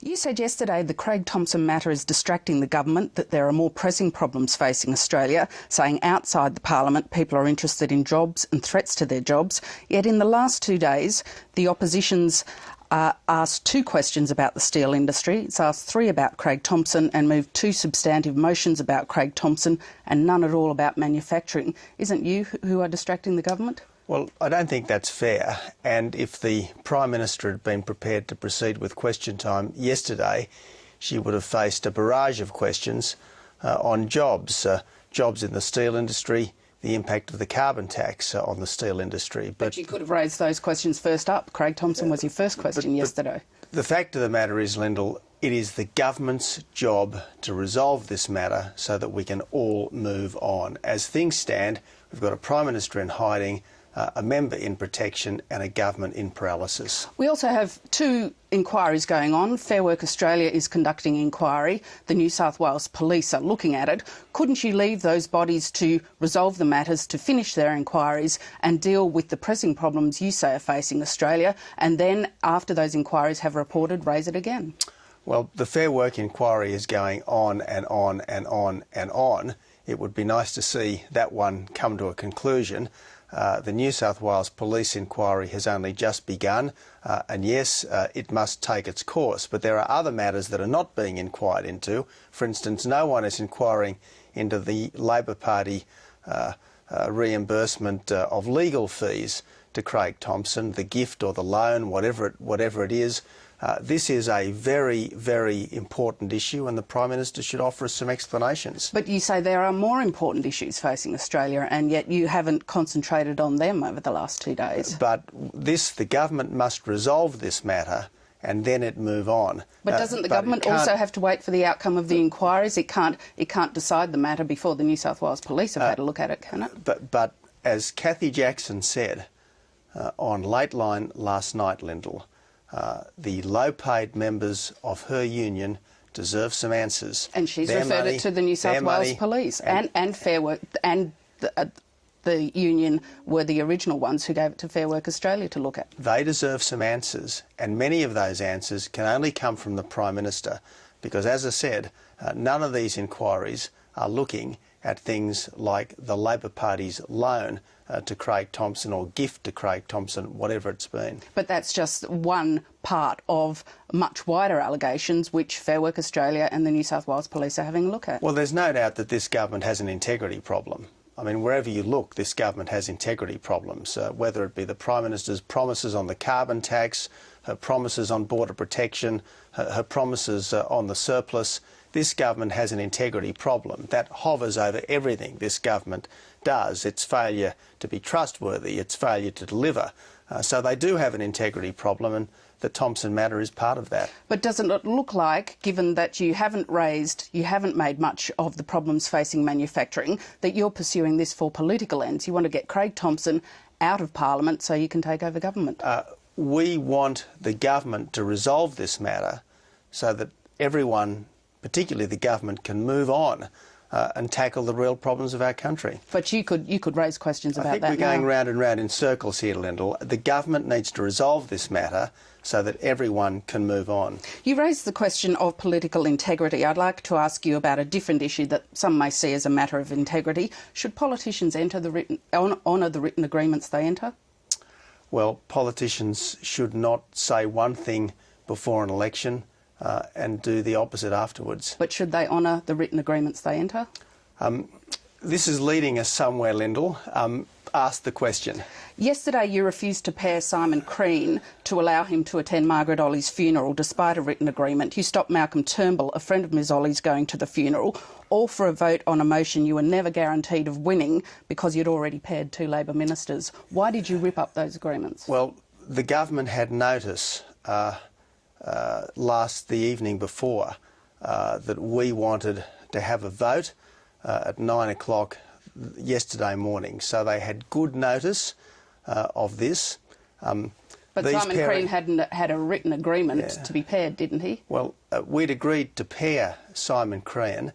You said yesterday the Craig Thompson matter is distracting the government, that there are more pressing problems facing Australia, saying outside the Parliament people are interested in jobs and threats to their jobs. Yet in the last 2 days, the opposition's asked 2 questions about the steel industry. It's asked 3 about Craig Thompson and moved 2 substantive motions about Craig Thompson and none at all about manufacturing. Isn't you who are distracting the government? Well, I don't think that's fair, and if the Prime Minister had been prepared to proceed with question time yesterday, she would have faced a barrage of questions on jobs, jobs in the steel industry, the impact of the carbon tax on the steel industry. But you could have raised those questions first up. Craig Thompson was your first question yesterday. The fact of the matter is, Lyndal, it is the government's job to resolve this matter so that we can all move on. As things stand, we've got a Prime Minister in hiding, a member in protection and a government in paralysis. We also have 2 inquiries going on. Fair Work Australia is conducting an inquiry. The New South Wales Police are looking at it. Couldn't you leave those bodies to resolve the matters, to finish their inquiries and deal with the pressing problems you say are facing Australia, and then, after those inquiries have reported, raise it again? Well, the Fair Work inquiry is going on and on and on and on. It would be nice to see that one come to a conclusion. The New South Wales Police inquiry has only just begun, and yes, it must take its course. But there are other matters that are not being inquired into. For instance, no one is inquiring into the Labor Party reimbursement of legal fees to Craig Thompson, the gift or the loan, whatever it is. This is a very, very important issue, and the Prime Minister should offer us some explanations. But you say there are more important issues facing Australia, and yet you haven't concentrated on them over the last 2 days. But the government must resolve this matter and then it move on. But doesn't the government also have to wait for the outcome of the inquiries? It can't decide the matter before the New South Wales Police have had a look at it, can it? But as Cathy Jackson said on Late Line last night, Lyndal, the low-paid members of her union deserve some answers. And she's referred it to the New South Wales Police and Fair Work, and the union were the original ones who gave it to Fair Work Australia to look at. They deserve some answers, and many of those answers can only come from the Prime Minister, because, as I said, none of these inquiries are looking at things like the Labor Party's loan to Craig Thompson or gift to Craig Thompson, whatever it's been. But that's just one part of much wider allegations which Fair Work Australia and the New South Wales Police are having a look at. Well, there's no doubt that this government has an integrity problem. I mean, wherever you look, this government has integrity problems, whether it be the Prime Minister's promises on the carbon tax, her promises on border protection, her promises on the surplus. This government has an integrity problem that hovers over everything this government does. Its failure to be trustworthy, its failure to deliver. So they do have an integrity problem, and the Thompson matter is part of that. But doesn't it look like, given that you haven't made much of the problems facing manufacturing, that you're pursuing this for political ends? You want to get Craig Thompson out of Parliament so you can take over government? We want the government to resolve this matter so that everyone, particularly the government, can move on and tackle the real problems of our country. But you could raise questions about that. I think we're going round and round in circles here, Lyndal. The government needs to resolve this matter so that everyone can move on. You raised the question of political integrity. I'd like to ask you about a different issue that some may see as a matter of integrity. Should politicians honour the written agreements they enter? Well, politicians should not say one thing before an election and do the opposite afterwards. But should they honour the written agreements they enter? This is leading us somewhere, Lyndal. Ask the question. Yesterday you refused to pair Simon Crean to allow him to attend Margaret Olley's funeral despite a written agreement. You stopped Malcolm Turnbull, a friend of Ms Olley's, going to the funeral, all for a vote on a motion you were never guaranteed of winning because you'd already paired 2 Labor ministers. Why did you rip up those agreements? Well, the government had notice the evening before that we wanted to have a vote at 9 o'clock yesterday morning, so they had good notice of this. But Simon Crean had a written agreement to be paired, didn't he? Well, we'd agreed to pair Simon Crean,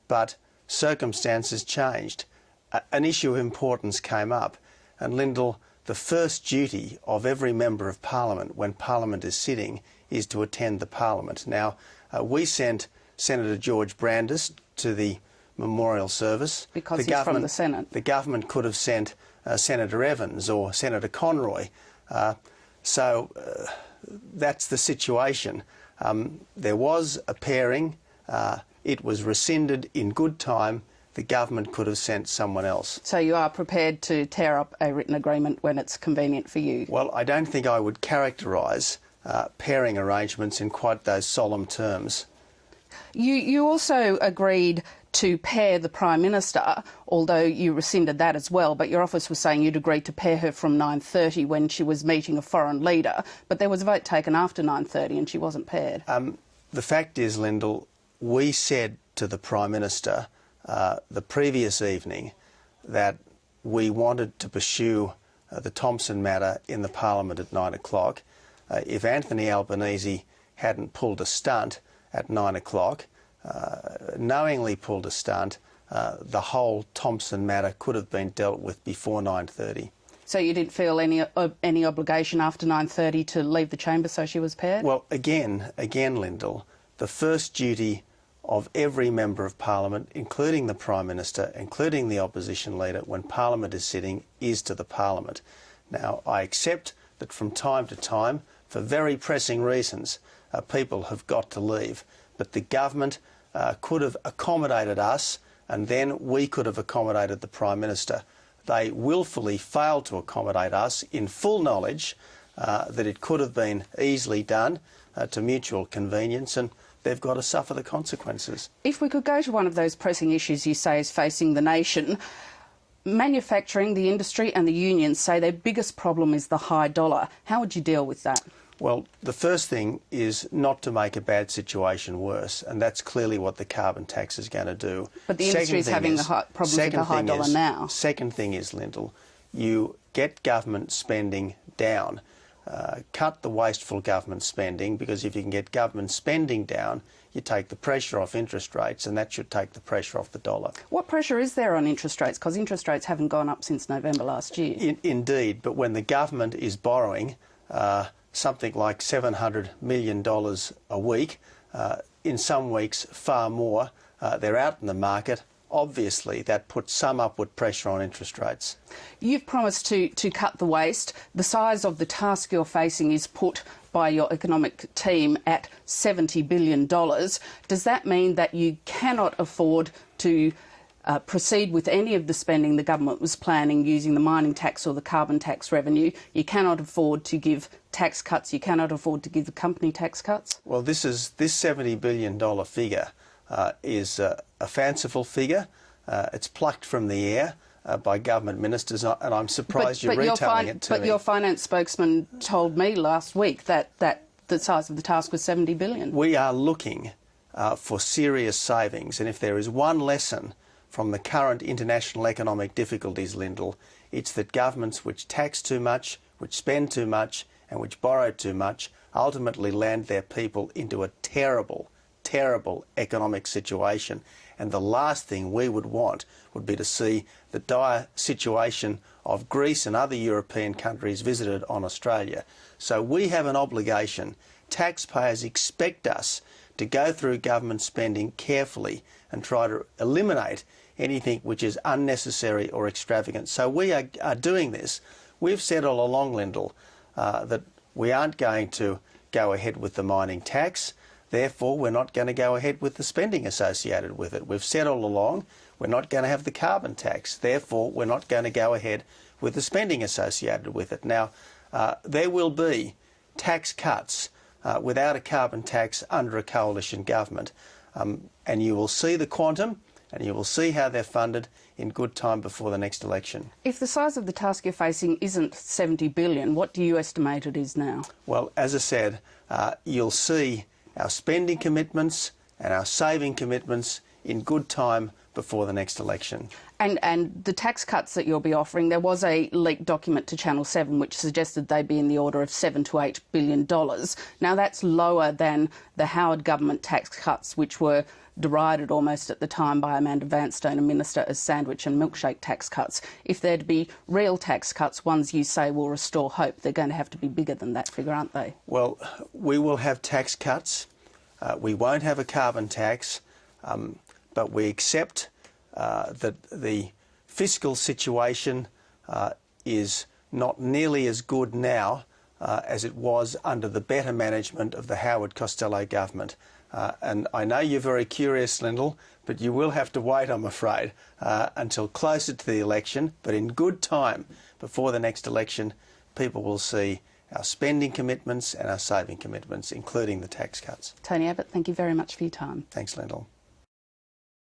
but circumstances changed. An issue of importance came up, and Lyndal, the first duty of every member of Parliament when Parliament is sitting is to attend the Parliament. Now, we sent Senator George Brandis to the memorial service. Because he's from the Senate. The government could have sent Senator Evans or Senator Conroy. So that's the situation. There was a pairing. It was rescinded in good time. The government could have sent someone else. So you are prepared to tear up a written agreement when it's convenient for you? Well, I don't think I would characterise pairing arrangements in quite those solemn terms. You also agreed to pair the Prime Minister, although you rescinded that as well, but your office was saying you'd agreed to pair her from 9:30 when she was meeting a foreign leader, but there was a vote taken after 9:30 and she wasn't paired. The fact is, Lyndal, we said to the Prime Minister the previous evening that we wanted to pursue the Thomson matter in the Parliament at 9 o'clock. If Anthony Albanese hadn't pulled a stunt at 9 o'clock, knowingly pulled a stunt, the whole Thomson matter could have been dealt with before 9:30. So you didn't feel any obligation after 9:30 to leave the chamber so she was paired? Well, again, Lyndal, the first duty of every member of Parliament, including the Prime Minister, including the Opposition Leader, when Parliament is sitting, is to the Parliament. Now, I accept that from time to time, for very pressing reasons, people have got to leave. But the government could have accommodated us, and then we could have accommodated the Prime Minister. They willfully failed to accommodate us in full knowledge that it could have been easily done to mutual convenience, and they've got to suffer the consequences. If we could go to one of those pressing issues you say is facing the nation, manufacturing, the industry and the unions say their biggest problem is the high dollar. How would you deal with that? Well, the first thing is not to make a bad situation worse, and that's clearly what the carbon tax is going to do. But the industry is having the problems with the high dollar now. Second thing is, Lyndal, you get government spending down. Cut the wasteful government spending, because if you can get government spending down, you take the pressure off interest rates, and that should take the pressure off the dollar. What pressure is there on interest rates? Because interest rates haven't gone up since November last year. Indeed, but when the government is borrowing something like $700 million a week, in some weeks far more, they're out in the market. Obviously, that puts some upward pressure on interest rates. You've promised to cut the waste. The size of the task you're facing is put by your economic team at $70 billion. Does that mean that you cannot afford to proceed with any of the spending the government was planning using the mining tax or the carbon tax revenue? You cannot afford to give tax cuts. You cannot afford to give the company tax cuts? Well, this $70 billion figure is a fanciful figure. It's plucked from the air by government ministers, and I'm surprised you're retelling it to me. But your finance spokesman told me last week that the size of the task was $70 billion. We are looking for serious savings, and if there is one lesson from the current international economic difficulties, Lyndal, it's that governments which tax too much, which spend too much, and which borrow too much ultimately land their people into a terrible economic situation. And the last thing we would want would be to see the dire situation of Greece and other European countries visited on Australia. So we have an obligation. Taxpayers expect us to go through government spending carefully and try to eliminate anything which is unnecessary or extravagant. So we are doing this. We've said all along, Lyndal, that we aren't going to go ahead with the mining tax. Therefore, we're not going to go ahead with the spending associated with it. We've said all along we're not going to have the carbon tax. Therefore, we're not going to go ahead with the spending associated with it. Now, there will be tax cuts without a carbon tax under a coalition government. And you will see the quantum, and you will see how they're funded in good time before the next election. If the size of the task you're facing isn't $70 billion, what do you estimate it is now? Well, as I said, you'll see our spending commitments and our saving commitments in good time before the next election. And the tax cuts that you'll be offering, there was a leaked document to Channel 7 which suggested they'd be in the order of $7 to $8 billion. Now that's lower than the Howard government tax cuts, which were derided almost at the time by Amanda Vanstone, a minister, as sandwich and milkshake tax cuts. If they're to be real tax cuts, ones you say will restore hope, they're going to have to be bigger than that figure, aren't they? Well, we will have tax cuts. We won't have a carbon tax, but we accept that the fiscal situation is not nearly as good now as it was under the better management of the Howard Costello government. And I know you're very curious, Lyndal, but you will have to wait, I'm afraid, until closer to the election. But in good time, before the next election, people will see our spending commitments and our saving commitments, including the tax cuts. Tony Abbott, thank you very much for your time. Thanks, Lyndal.